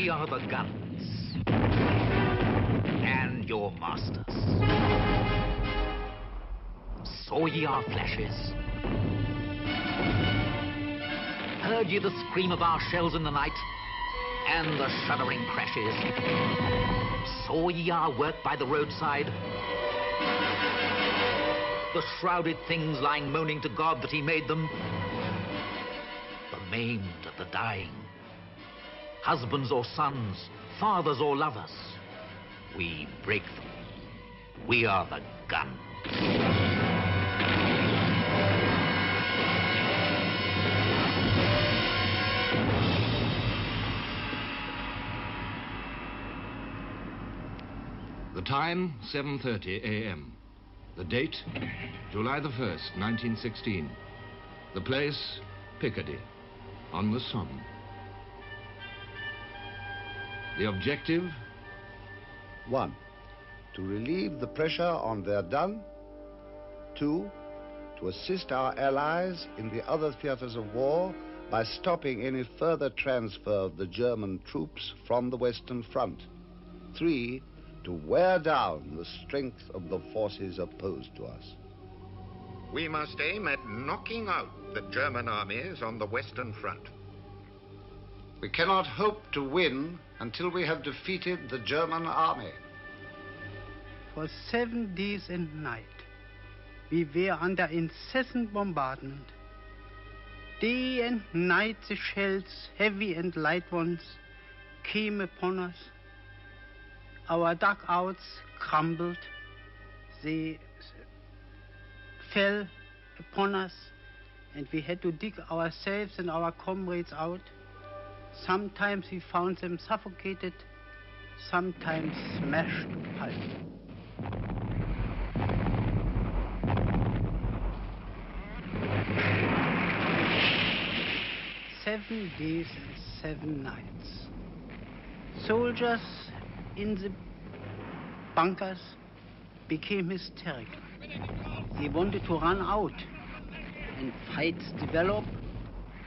We are the guns, and your masters. Saw ye our flashes? Heard ye the scream of our shells in the night, and the shuddering crashes? Saw ye our work by the roadside? The shrouded things lying moaning to God that he made them? The maimed, the dying, husbands or sons, fathers or lovers, we break them. We are the guns. The time, 7:30 a.m. The date, July the 1st, 1916. The place, Picardy, on the Somme. The objective? 1. To relieve the pressure on Verdun. 2. To assist our allies in the other theaters of war by stopping any further transfer of the German troops from the Western Front. 3. To wear down the strength of the forces opposed to us. We must aim at knocking out the German armies on the Western Front. We cannot hope to win until we have defeated the German army. For 7 days and nights, we were under incessant bombardment. Day and night the shells, heavy and light ones, came upon us. Our dugouts crumbled. They fell upon us, and we had to dig ourselves and our comrades out. Sometimes we found them suffocated, sometimes smashed to pulp. "7 days and 7 nights. Soldiers in the bunkers became hysterical. They wanted to run out, and fights developed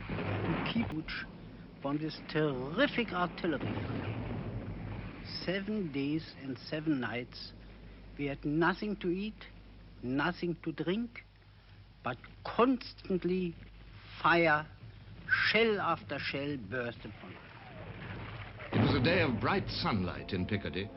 to keep watch from this terrific artillery fire. 7 days and 7 nights, we had nothing to eat, nothing to drink, but constantly fire, shell after shell burst upon us. It was a day of bright sunlight in Picardy.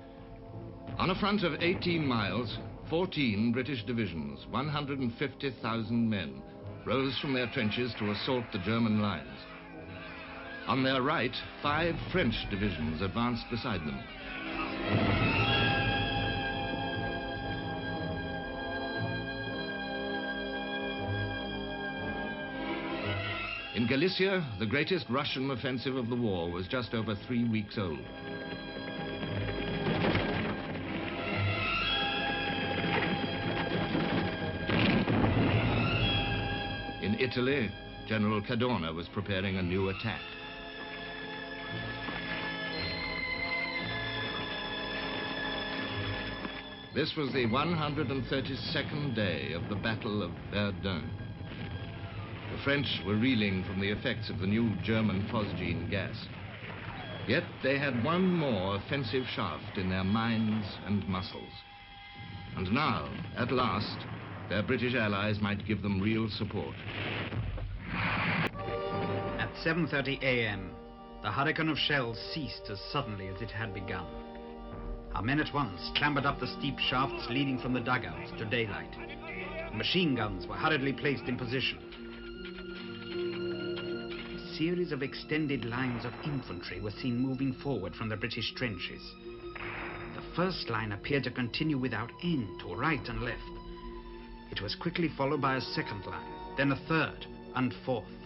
On a front of 18 miles, 14 British divisions, 150,000 men, rose from their trenches to assault the German lines. On their right, 5 French divisions advanced beside them. In Galicia, the greatest Russian offensive of the war was just over 3 weeks old. In Italy, General Cadorna was preparing a new attack. This was the 132nd day of the Battle of Verdun. The French were reeling from the effects of the new German phosgene gas. Yet they had one more offensive shaft in their minds and muscles. And now, at last, their British allies might give them real support. At 7:30 a.m., the hurricane of shells ceased as suddenly as it had begun. Our men at once clambered up the steep shafts leading from the dugouts to daylight. Machine guns were hurriedly placed in position. A series of extended lines of infantry were seen moving forward from the British trenches. The first line appeared to continue without end to right and left. It was quickly followed by a second line, then a third and fourth.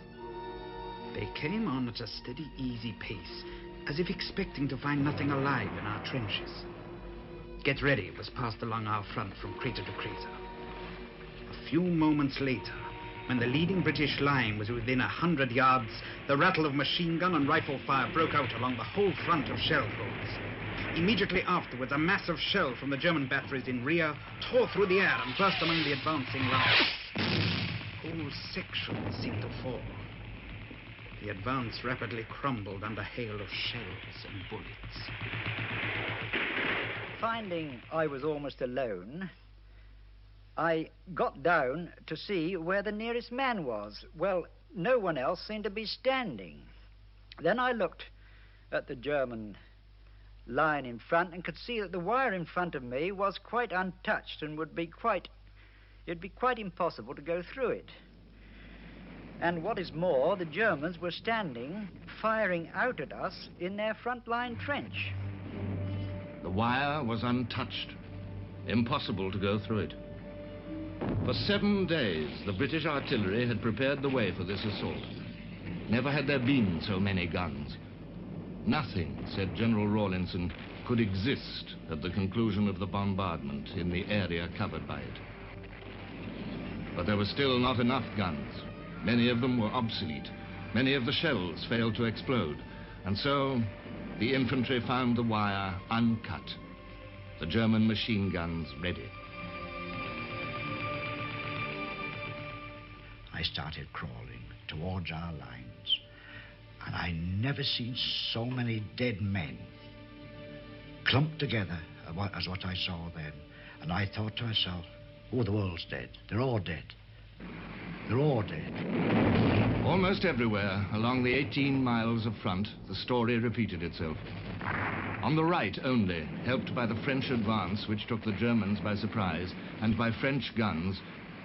They came on at a steady, easy pace, as if expecting to find nothing alive in our trenches. "Get ready" was passed along our front from crater to crater. A few moments later, when the leading British line was within 100 yards, the rattle of machine gun and rifle fire broke out along the whole front of shell holes. Immediately afterwards, a mass of shell from the German batteries in rear tore through the air and burst among the advancing lines. Whole sections seemed to fall. The advance rapidly crumbled under hail of shells and bullets. Finding I was almost alone, I got down to see where the nearest man was. Well, no one else seemed to be standing. Then I looked at the German line in front and could see that the wire in front of me was quite untouched and it'd be quite impossible to go through it. And what is more, the Germans were standing, firing out at us in their front line trench. The wire was untouched. Impossible to go through it. For 7 days, the British artillery had prepared the way for this assault. Never had there been so many guns. Nothing, said General Rawlinson, could exist at the conclusion of the bombardment in the area covered by it. But there were still not enough guns. Many of them were obsolete. Many of the shells failed to explode. And so, the infantry found the wire uncut. The German machine guns ready. I started crawling towards our lines, and I never seen so many dead men clumped together as what I saw then. And I thought to myself, oh, the world's dead. They're all dead. They're all dead. Almost everywhere along the 18 miles of front, the story repeated itself. On the right only, helped by the French advance, which took the Germans by surprise, and by French guns,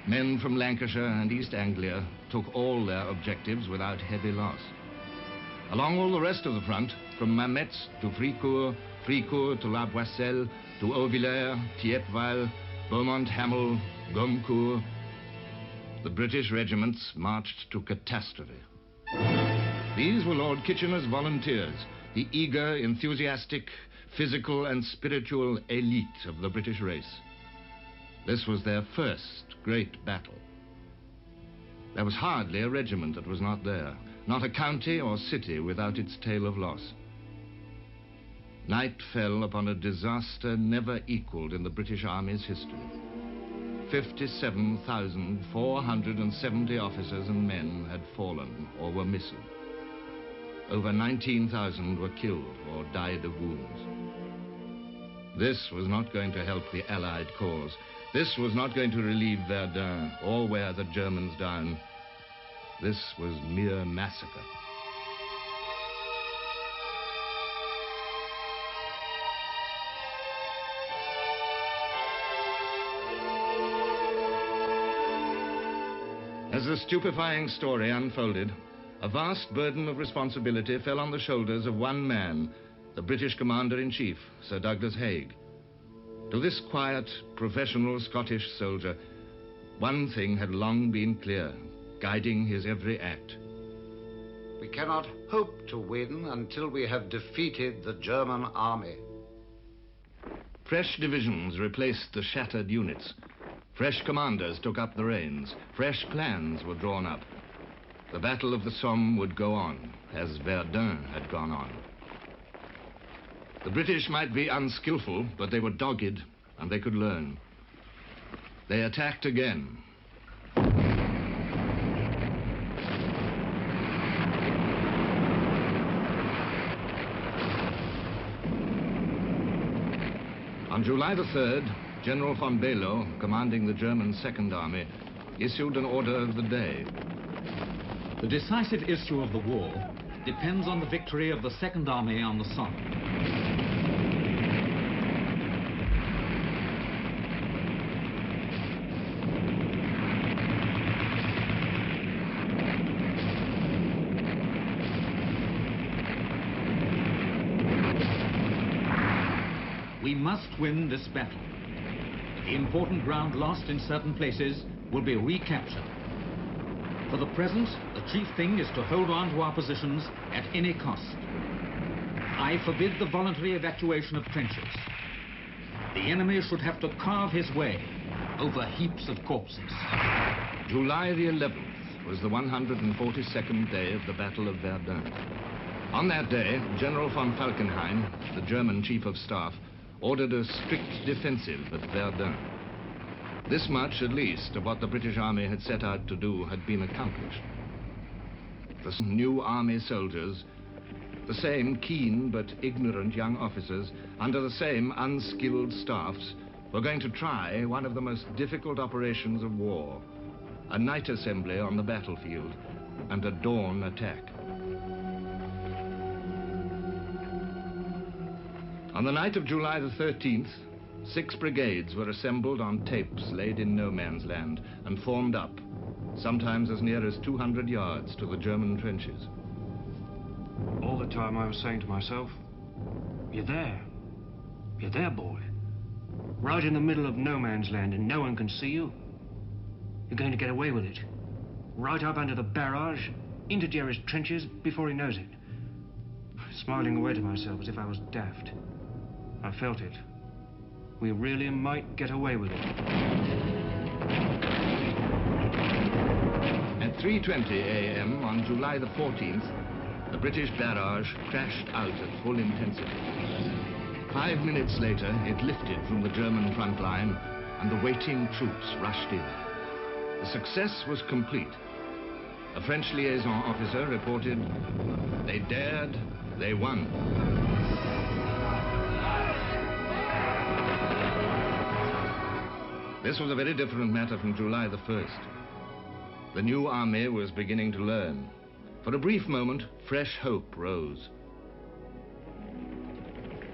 men from Lancashire and East Anglia took all their objectives without heavy loss. Along all the rest of the front, from Mametz to Fricourt, Fricourt to La Boisselle, to Auvillers, Thiepval, Beaumont-Hamel, Gommecourt, the British regiments marched to catastrophe. These were Lord Kitchener's volunteers, the eager, enthusiastic, physical and spiritual elite of the British race. This was their first great battle. There was hardly a regiment that was not there, not a county or city without its tale of loss. Night fell upon a disaster never equaled in the British Army's history. 57,470 officers and men had fallen or were missing. Over 19,000 were killed or died of wounds. This was not going to help the Allied cause. This was not going to relieve Verdun or wear the Germans down. This was mere massacre. As the stupefying story unfolded, a vast burden of responsibility fell on the shoulders of one man, the British Commander-in-Chief, Sir Douglas Haig. To this quiet, professional Scottish soldier, one thing had long been clear, guiding his every act. We cannot hope to win until we have defeated the German army. Fresh divisions replaced the shattered units. Fresh commanders took up the reins. Fresh plans were drawn up. The Battle of the Somme would go on, as Verdun had gone on. The British might be unskillful, but they were dogged, and they could learn. They attacked again. On July the 3rd, General von Below, commanding the German Second Army, issued an order of the day. The decisive issue of the war depends on the victory of the Second Army on the Somme. We must win this battle. The important ground lost in certain places will be recaptured. For the present, the chief thing is to hold on to our positions at any cost. I forbid the voluntary evacuation of trenches. The enemy should have to carve his way over heaps of corpses. July the 11th was the 142nd day of the Battle of Verdun. On that day, General von Falkenhayn, the German Chief of Staff, ordered a strict defensive at Verdun. This much, at least, of what the British Army had set out to do had been accomplished. The new army soldiers, the same keen but ignorant young officers, under the same unskilled staffs, were going to try one of the most difficult operations of war, a night assembly on the battlefield and a dawn attack. On the night of July the 13th, 6 brigades were assembled on tapes laid in no man's land and formed up, sometimes as near as 200 yards to the German trenches. All the time I was saying to myself, you're there. You're there, boy. Right in the middle of no man's land and no one can see you. You're going to get away with it. Right up under the barrage, into Jerry's trenches before he knows it. Smiling away to myself as if I was daft. I felt it. We really might get away with it. At 3:20 a.m. on July the 14th, the British barrage crashed out at full intensity. 5 minutes later, it lifted from the German front line, and the waiting troops rushed in. The success was complete. A French liaison officer reported, "They dared, they won." This was a very different matter from July the 1st. The new army was beginning to learn. For a brief moment, fresh hope rose.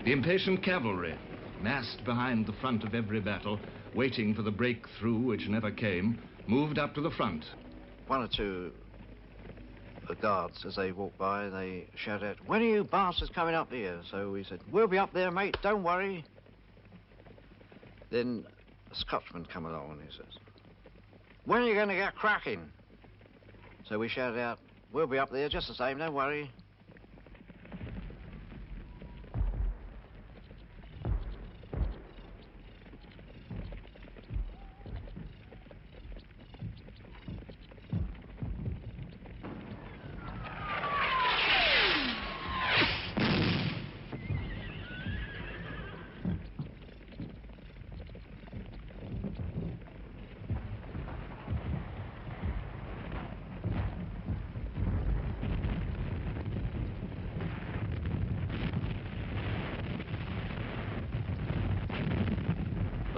The impatient cavalry, massed behind the front of every battle, waiting for the breakthrough which never came, moved up to the front. One or two of the guards, as they walked by, they shouted out, "When are you bastards coming up here?" So we said, "We'll be up there, mate, don't worry." Then a Scotsman come along and he says, "When are you going to get cracking?" So we shouted out, "We'll be up there just the same, don't worry."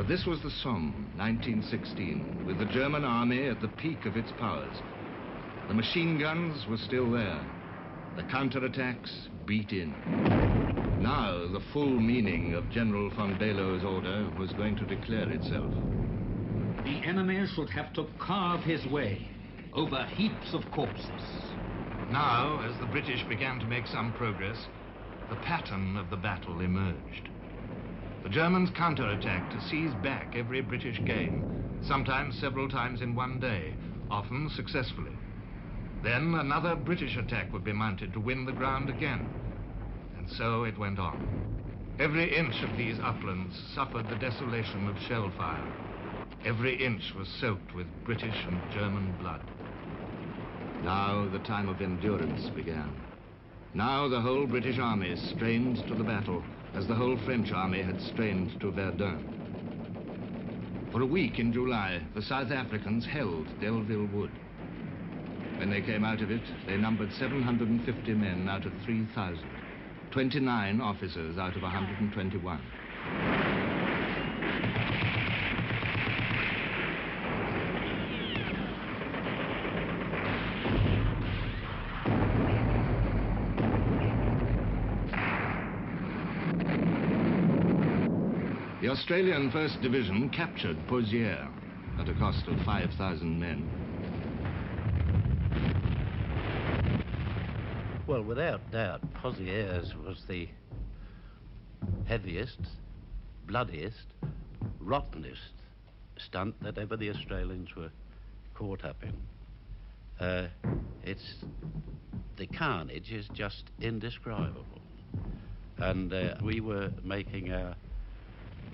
This was the Somme, 1916, with the German army at the peak of its powers. The machine guns were still there. The counterattacks beat in. Now the full meaning of General von Below's order was going to declare itself. The enemy should have to carve his way over heaps of corpses. Now, as the British began to make some progress, the pattern of the battle emerged. The Germans counterattacked to seize back every British gain, sometimes several times in one day, often successfully. Then another British attack would be mounted to win the ground again. And so it went on. Every inch of these uplands suffered the desolation of shell fire. Every inch was soaked with British and German blood. Now the time of endurance began. Now the whole British army strained to the battle, as the whole French army had strained to Verdun. For a week in July, the South Africans held Delville Wood. When they came out of it, they numbered 750 men out of 3,000, 29 officers out of 121. The Australian 1st Division captured Pozières at a cost of 5,000 men. Well, without doubt, Pozières was the heaviest, bloodiest, rottenest stunt that ever the Australians were caught up in. The carnage is just indescribable. And we were making our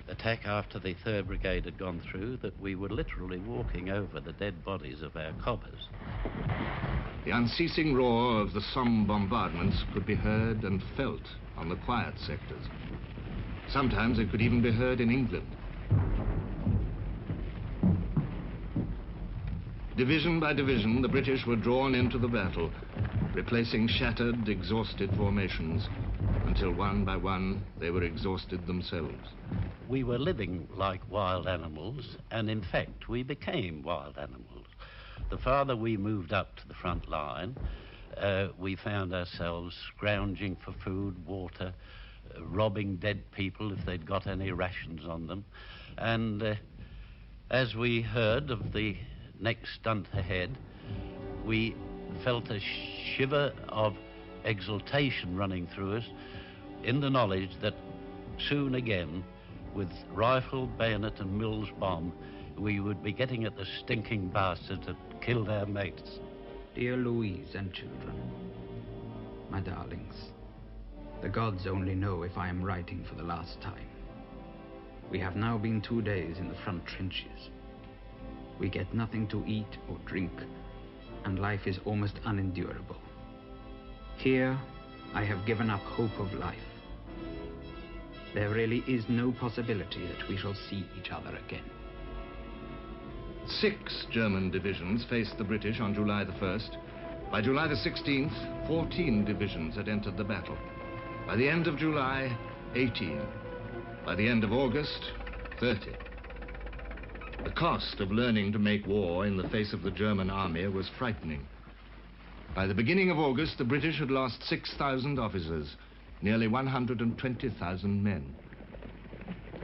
attack after the 3rd Brigade had gone through, that we were literally walking over the dead bodies of our coppers. The unceasing roar of the Somme bombardments could be heard and felt on the quiet sectors. Sometimes it could even be heard in England. Division by division, the British were drawn into the battle. replacing shattered, exhausted formations, until one by one they were exhausted themselves. We were living like wild animals, and in fact we became wild animals. The farther we moved up to the front line, we found ourselves scrounging for food, water, robbing dead people if they'd got any rations on them. And as we heard of the next stunt ahead, we felt a shiver of exultation running through us in the knowledge that soon again, with rifle, bayonet and Mills bomb, we would be getting at the stinking bastard that killed our mates. Dear Louise and children, my darlings, the gods only know if I am writing for the last time. We have now been 2 days in the front trenches. We get nothing to eat or drink, and life is almost unendurable. Here, I have given up hope of life. There really is no possibility that we shall see each other again. 6 German divisions faced the British on July the 1st. By July the 16th, 14 divisions had entered the battle. By the end of July, 18. By the end of August, 30. The cost of learning to make war in the face of the German army was frightening. By the beginning of August, the British had lost 6,000 officers, nearly 120,000 men.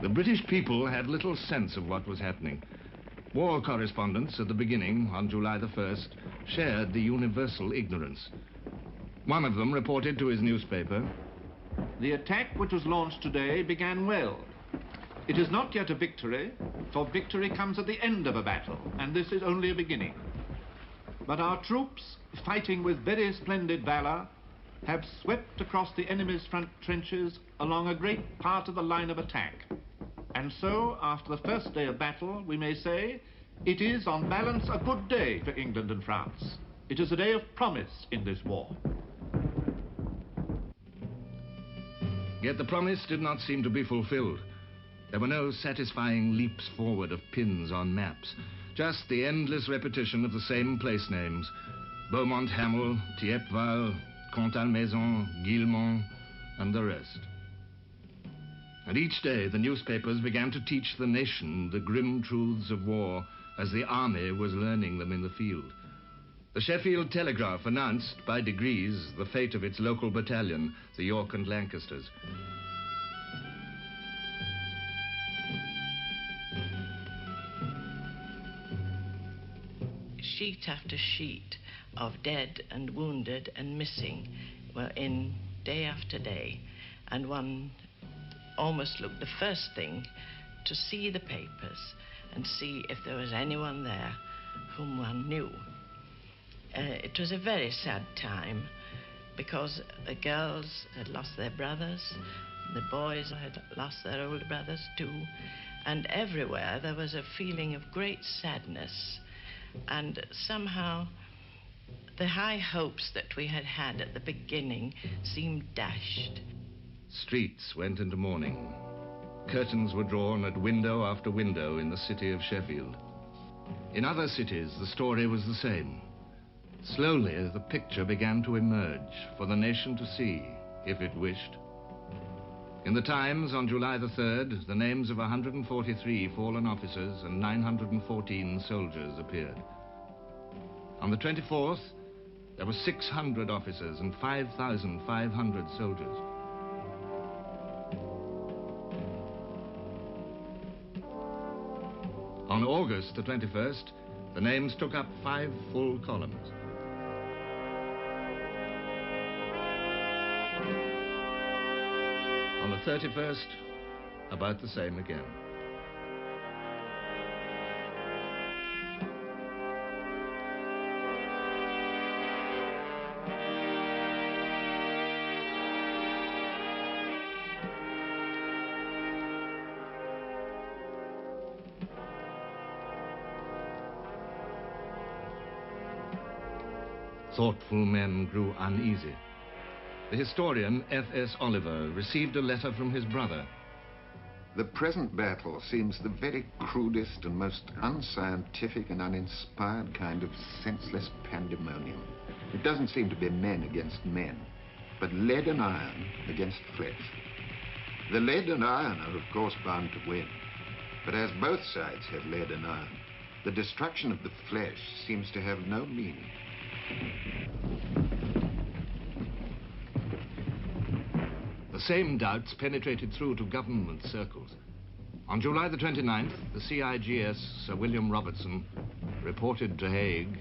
The British people had little sense of what was happening. War correspondents at the beginning, on July the 1st, shared the universal ignorance. One of them reported to his newspaper, "The attack which was launched today began well. It is not yet a victory, for victory comes at the end of a battle, and this is only a beginning. But our troops, fighting with very splendid valor, have swept across the enemy's front trenches along a great part of the line of attack. And so, after the first day of battle, we may say, it is, on balance, a good day for England and France. It is a day of promise in this war." Yet the promise did not seem to be fulfilled. There were no satisfying leaps forward of pins on maps, just the endless repetition of the same place names: Beaumont Hamel, Thiepval, Contalmaison, Guillemont, and the rest. And each day the newspapers began to teach the nation the grim truths of war as the army was learning them in the field. The Sheffield Telegraph announced, by degrees, the fate of its local battalion, the York and Lancasters. Sheet after sheet of dead and wounded and missing were in day after day, and one almost looked the first thing to see the papers and see if there was anyone there whom one knew. It was a very sad time because the girls had lost their brothers, the boys had lost their older brothers too, and everywhere there was a feeling of great sadness, and somehow the high hopes that we had had at the beginning seemed dashed. Streets went into mourning. Curtains were drawn at window after window in the city of Sheffield. In other cities, the story was the same. Slowly, the picture began to emerge for the nation to see, if it wished. In the Times, on July the 3rd, the names of 143 fallen officers and 914 soldiers appeared. On the 24th, there were 600 officers and 5,500 soldiers. On August the 21st, the names took up 5 full columns. On the 31st, about the same again. Thoughtful men grew uneasy. The historian F.S. Oliver received a letter from his brother. The present battle seems the very crudest and most unscientific and uninspired kind of senseless pandemonium. It doesn't seem to be men against men, but lead and iron against flesh. The lead and iron are, of course, bound to win. But as both sides have lead and iron, the destruction of the flesh seems to have no meaning. The same doubts penetrated through to government circles. On July the 29th, the CIGS, Sir William Robertson, reported to Hague,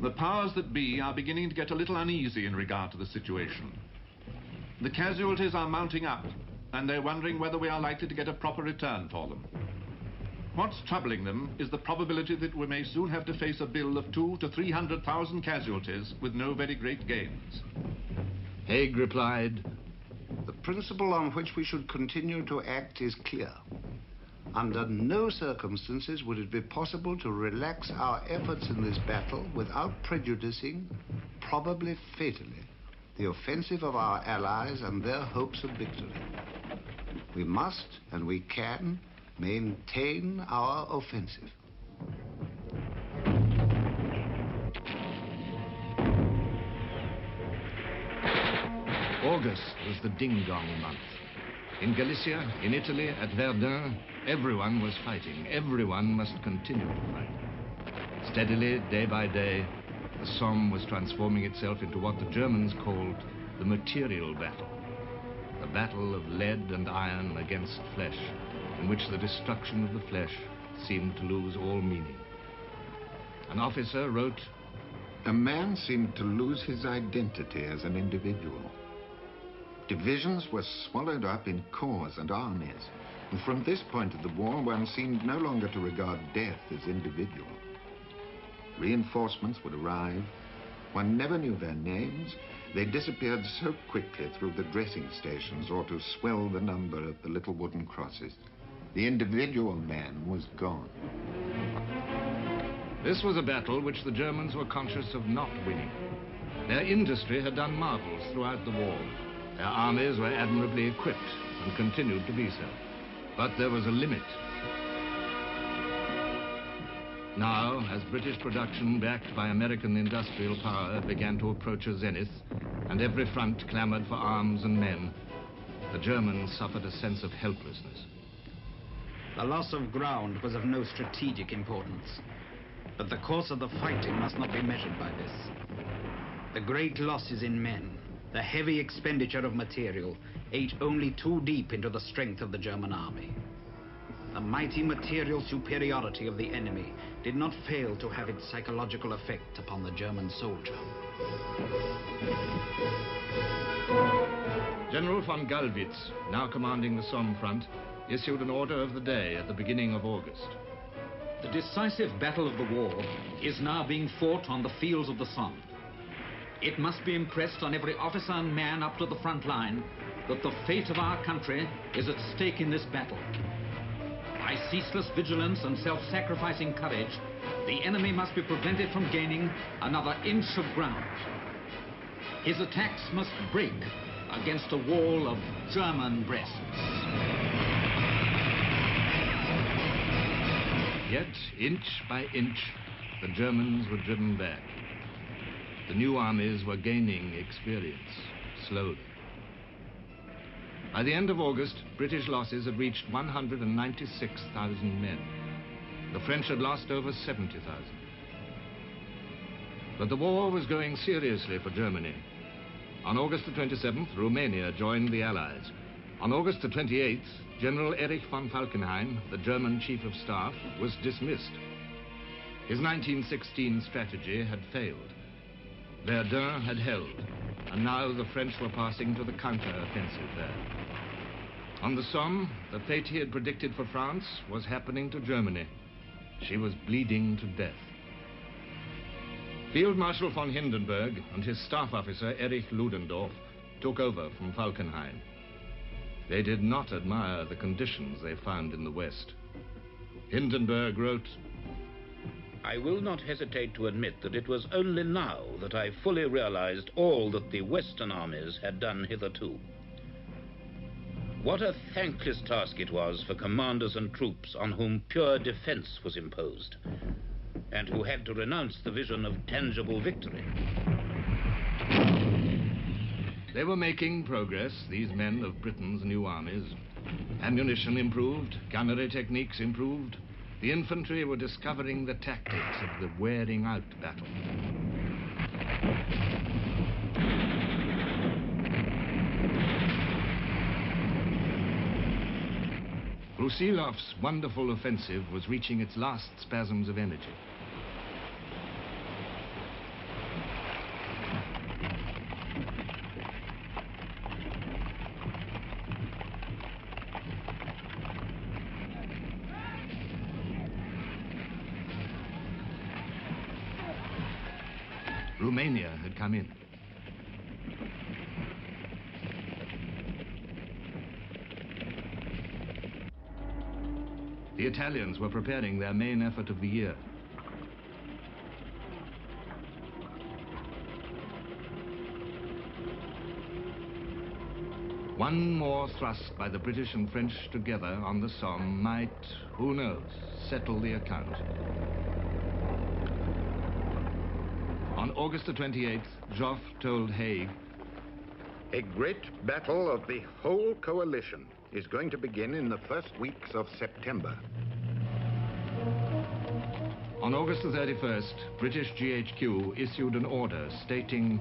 "The powers that be are beginning to get a little uneasy in regard to the situation. The casualties are mounting up, and they're wondering whether we are likely to get a proper return for them. What's troubling them is the probability that we may soon have to face a bill of 200,000 to 300,000 casualties with no very great gains." Hague replied, "The principle on which we should continue to act is clear. Under no circumstances would it be possible to relax our efforts in this battle without prejudicing, probably fatally, the offensive of our allies and their hopes of victory. We must and we can maintain our offensive." August was the ding-dong month. In Galicia, in Italy, at Verdun, everyone was fighting. Everyone must continue to fight. Steadily, day by day, the Somme was transforming itself into what the Germans called the material battle. The battle of lead and iron against flesh, in which the destruction of the flesh seemed to lose all meaning. An officer wrote, "A man seemed to lose his identity as an individual. Divisions were swallowed up in corps and armies, and from this point of the war, one seemed no longer to regard death as individual. Reinforcements would arrive. One never knew their names. They disappeared so quickly through the dressing stations or to swell the number of the little wooden crosses. The individual man was gone." This was a battle which the Germans were conscious of not winning. Their industry had done marvels throughout the war. Their armies were admirably equipped and continued to be so. But there was a limit. Now, as British production, backed by American industrial power, began to approach a zenith, and every front clamored for arms and men, the Germans suffered a sense of helplessness. The loss of ground was of no strategic importance, but the course of the fighting must not be measured by this. The great losses in men, the heavy expenditure of material, ate only too deep into the strength of the German army. The mighty material superiority of the enemy did not fail to have its psychological effect upon the German soldier. General von Gallwitz, now commanding the Somme front, issued an order of the day at the beginning of August. The decisive battle of the war is now being fought on the fields of the Somme. It must be impressed on every officer and man up to the front line that the fate of our country is at stake in this battle. By ceaseless vigilance and self-sacrificing courage, the enemy must be prevented from gaining another inch of ground. His attacks must break against a wall of German breasts. Yet, inch by inch, the Germans were driven back. The new armies were gaining experience, slowly. By the end of August, British losses had reached 196,000 men. The French had lost over 70,000. But the war was going seriously for Germany. On August the 27th, Romania joined the Allies. On August the 28th, General Erich von Falkenhayn, the German Chief of Staff, was dismissed. His 1916 strategy had failed. Verdun had held, and now the French were passing to the counter-offensive there. On the Somme, the fate he had predicted for France was happening to Germany. She was bleeding to death. Field Marshal von Hindenburg and his staff officer Erich Ludendorff took over from Falkenhayn. They did not admire the conditions they found in the West. Hindenburg wrote, "I will not hesitate to admit that it was only now that I fully realized all that the Western armies had done hitherto. What a thankless task it was for commanders and troops on whom pure defense was imposed, and who had to renounce the vision of tangible victory. They were making progress, these men of Britain's new armies. Ammunition improved, gunnery techniques improved. The infantry were discovering the tactics of the wearing-out battle. Brusilov's wonderful offensive was reaching its last spasms of energy. Romania had come in. The Italians were preparing their main effort of the year. One more thrust by the British and French together on the Somme might, who knows, settle the account. On August the 28th, Joffre told Haig, "A great battle of the whole coalition is going to begin in the first weeks of September." On August the 31st, British GHQ issued an order stating,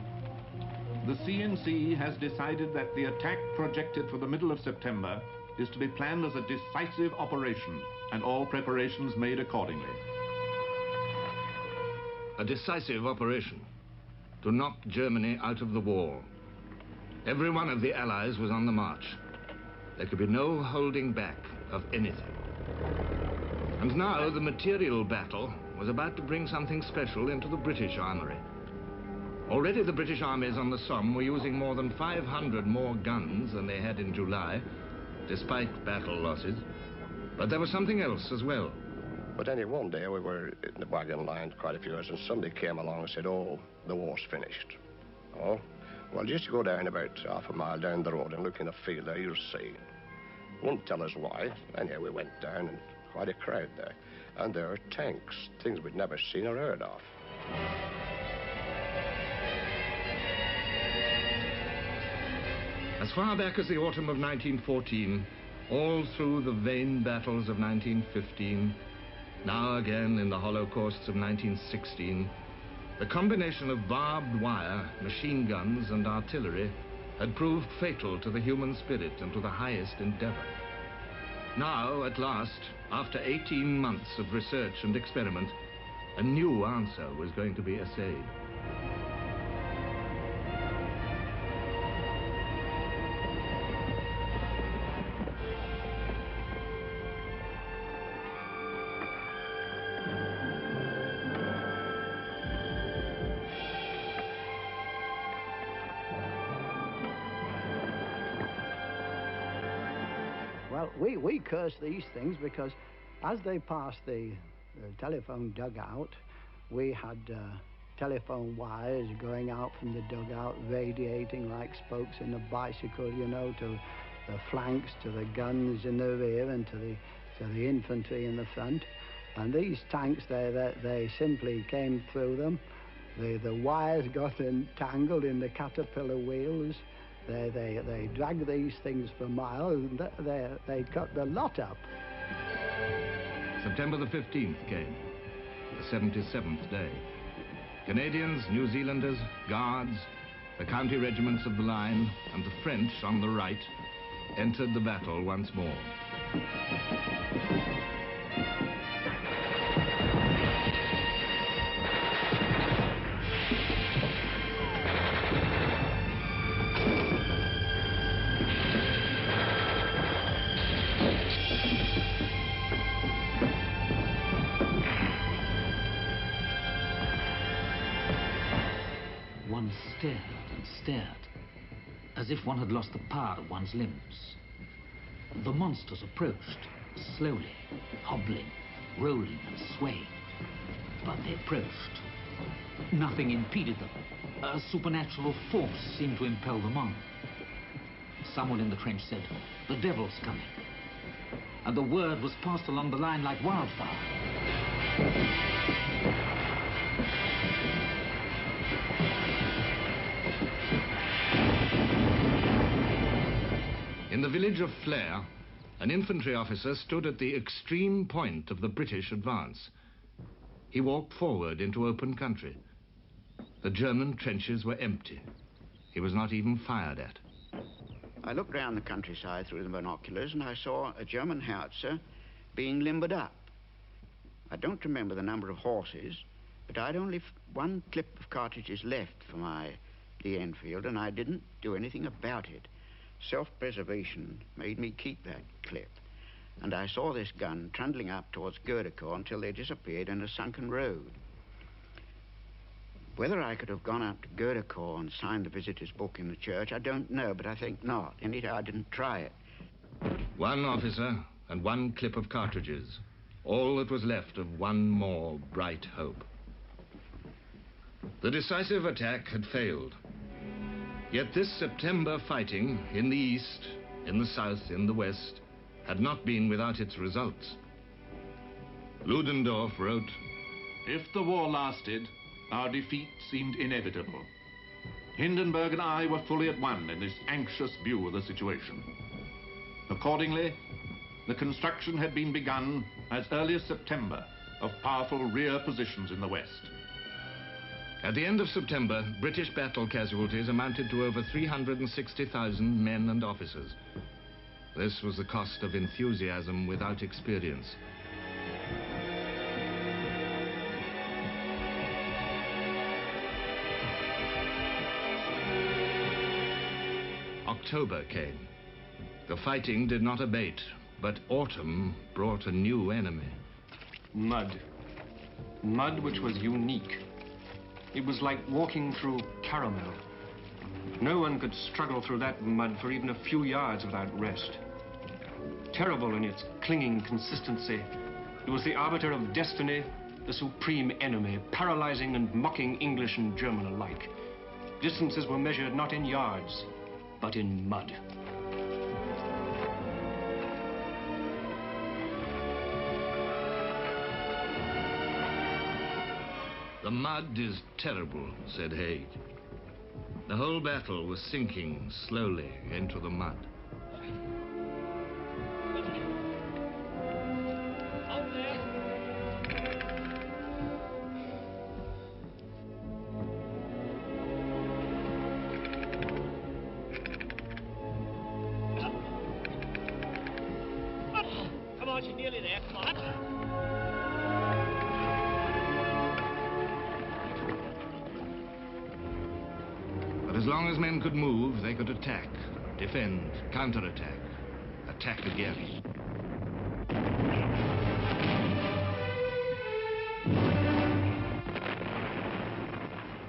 The CNC has decided that the attack projected for the middle of September is to be planned as a decisive operation, and all preparations made accordingly. a decisive operation to knock Germany out of the war. Every one of the Allies was on the march. There could be no holding back of anything. And now the material battle was about to bring something special into the British armory. Already the British armies on the Somme were using more than 500 more guns than they had in July, despite battle losses. But there was something else as well. But then one day we were in the wagon line, quite a few of us, and somebody came along and said, "Oh, the war's finished." Oh, well, just go down about half a mile down the road and look in the field there, you'll see. Won't tell us why. Anyhow, we went down, and quite a crowd there. And there were tanks, things we'd never seen or heard of. As far back as the autumn of 1914, all through the vain battles of 1915, now again in the holocausts of 1916, the combination of barbed wire, machine guns, and artillery had proved fatal to the human spirit and to the highest endeavor. Now, at last, after 18 months of research and experiment, a new answer was going to be essayed. Well, we curse these things because as they passed the telephone dugout, we had telephone wires going out from the dugout, radiating like spokes in a bicycle, you know, to the flanks, to the guns in the rear, and to the infantry in the front. And these tanks, they simply came through them. The wires got entangled in the caterpillar wheels. They dragged these things for miles, and they cut the lot up. September the 15th came, the 77th day. Canadians, New Zealanders, Guards, the county regiments of the line, and the French on the right entered the battle once more. One stared and stared, as if one had lost the power of one's limbs. The monsters approached, slowly, hobbling, rolling and swaying. But they approached. Nothing impeded them. A supernatural force seemed to impel them on. someone in the trench said, "The devil's coming." And the word was passed along the line like wildfire. In the village of Flers, an infantry officer stood at the extreme point of the British advance. He walked forward into open country. The German trenches were empty. He was not even fired at. I looked round the countryside through the binoculars and I saw a German howitzer being limbered up. I don't remember the number of horses, but I'd only one clip of cartridges left for my Lee Enfield, and I didn't do anything about it. Self-preservation made me keep that clip. And I saw this gun trundling up towards Goudecourt until they disappeared in a sunken road. Whether I could have gone up to Goudecourt and signed the visitor's book in the church, I don't know, but I think not. Anyhow, I didn't try it. One officer and one clip of cartridges. All that was left of one more bright hope. The decisive attack had failed. Yet this September fighting in the east, in the south, in the west, had not been without its results. Ludendorff wrote, "If the war lasted, our defeat seemed inevitable. Hindenburg and I were fully at one in this anxious view of the situation. Accordingly, the construction had been begun as early as September of powerful rear positions in the west." At the end of September, British battle casualties amounted to over 360,000 men and officers. This was the cost of enthusiasm without experience. October came. The fighting did not abate, but autumn brought a new enemy. Mud. Mud which was unique. It was like walking through caramel. No one could struggle through that mud for even a few yards without rest. Terrible in its clinging consistency, it was the arbiter of destiny, the supreme enemy, paralyzing and mocking English and German alike. Distances were measured not in yards, but in mud. The mud is terrible, said Haig. The whole battle was sinking slowly into the mud. Come on, she's nearly there. Come on. But as long as men could move, they could attack, defend, counterattack, attack again.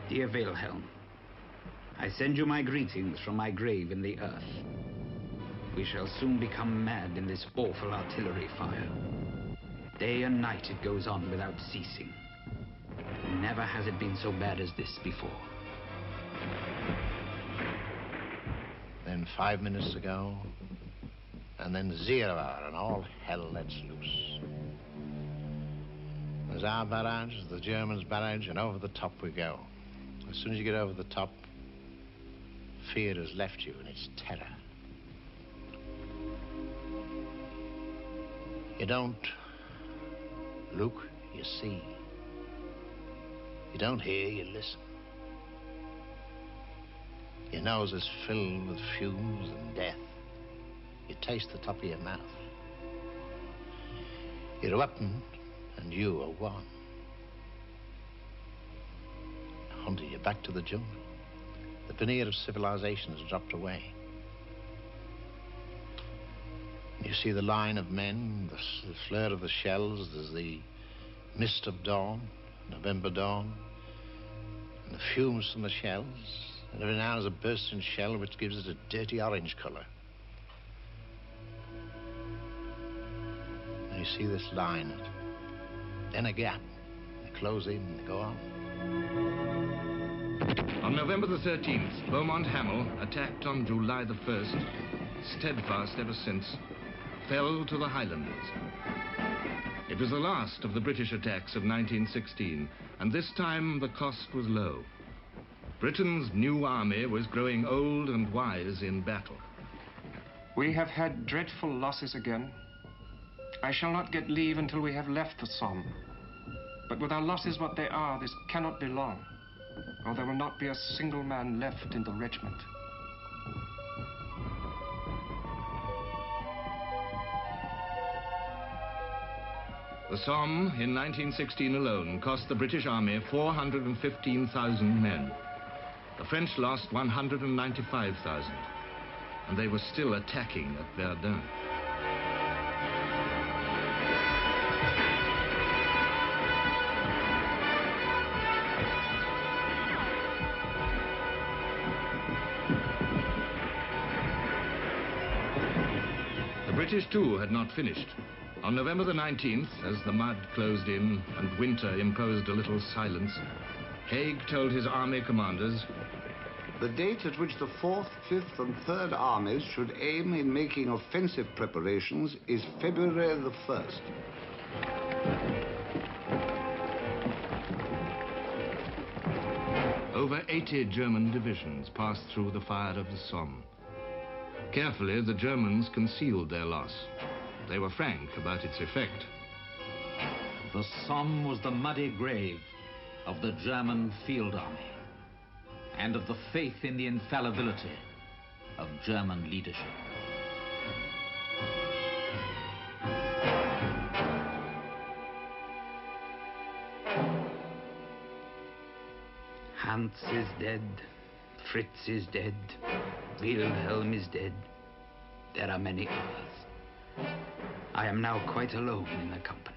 Dear Wilhelm, I send you my greetings from my grave in the earth. We shall soon become mad in this awful artillery fire. Day and night it goes on without ceasing. Never has it been so bad as this before. Then 5 minutes ago, and then 0 hour, and all hell lets loose. There's our barrage, the Germans' barrage, and over the top we go. As soon as you get over the top, fear has left you, and it's terror. You don't look, you see. You don't hear, you listen. Your nose is filled with fumes and death. You taste the top of your mouth. You're a weapon, and you are one. Hunter, you're back to the jungle. The veneer of civilization has dropped away. You see the line of men, the flare of the shells, there's the mist of dawn, November dawn, and the fumes from the shells. And every now and there's a bursting shell which gives it a dirty orange color. And you see this line, then a gap. They close in and they go on. On November the 13th, Beaumont Hamel attacked on July the 1st steadfast ever since, fell to the Highlanders. It was the last of the British attacks of 1916, and this time the cost was low. Britain's new army was growing old and wise in battle. We have had dreadful losses again. I shall not get leave until we have left the Somme. But with our losses what they are, this cannot be long, or there will not be a single man left in the regiment. The Somme, in 1916 alone, cost the British Army 415,000 men. The French lost 195,000, and they were still attacking at Verdun. The British, too, had not finished. On November the 19th, as the mud closed in and winter imposed a little silence, Haig told his army commanders, "The date at which the 4th, 5th, and 3rd armies should aim in making offensive preparations is February the 1st. Over 80 German divisions passed through the fire of the Somme. Carefully, the Germans concealed their loss. They were frank about its effect. The Somme was the muddy grave of the German field army and of the faith in the infallibility of German leadership. Hans is dead, Fritz is dead, Wilhelm is dead. There are many others. I am now quite alone in the company.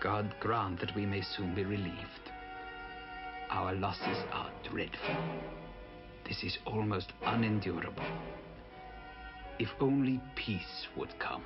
God grant that we may soon be relieved. Our losses are dreadful. This is almost unendurable. If only peace would come.